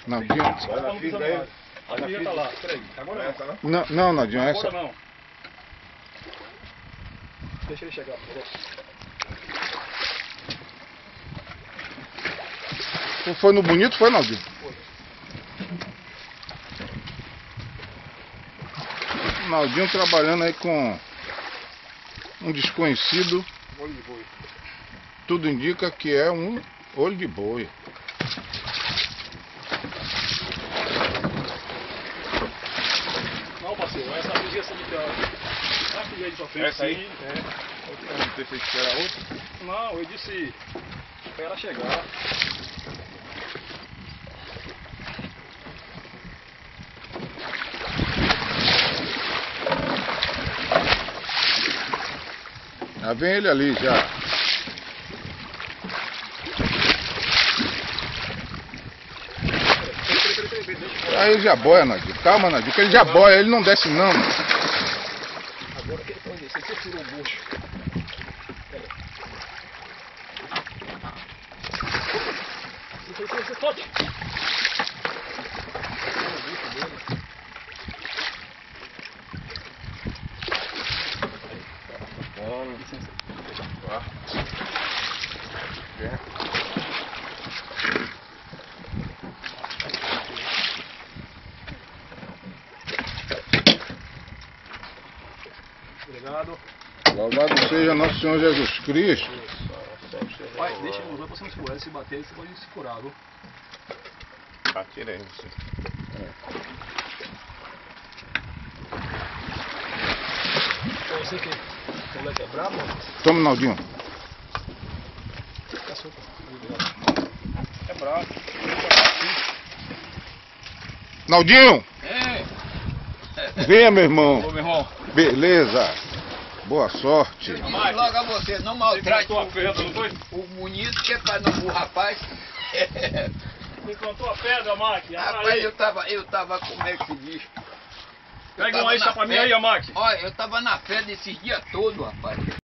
Naldinho. A filha tá lá, peraí. Agora não. Não, Naldinho, essa. Agora não. Deixa ele chegar. Foi no bonito, foi, Naldinho? Foi. Naldinho trabalhando aí com um desconhecido. Olho de boi. Tudo indica que é um olho de boi. Não, parceiro, essa filha essa de cá. A filha de sua frente. Essa aí? Sim, é. Eu não pensei que era outra. Não, eu disse. Espera chegar. Já vem ele ali, já. Aí ele já boia, Naldinho. Calma, Naldinho, que ele já boia, ele não desce não. Agora que ele pode descer, você tirou o bucho. Você solte. Obrigado. Louvado seja nosso Senhor Jesus Cristo. Pai, deixa ele usar pra você não se curar. Se bater, você pode se curar, viu? Atirei você. Então você que o moleque é brabo, Toma, Naldinho. é brabo. Naldinho! Venha, meu Ô, irmão. meu irmão. Beleza. Boa sorte. Eu disse logo a você, não maltrate Você contou a pedra, não foi? o bonito, que é pra não o rapaz. Você contou a pedra, Maqui? Rapaz, eu tava, como é que se diz? Pega uma isca pra mim aí, Maqui. Olha, eu tava na fé desses dias todos, rapaz.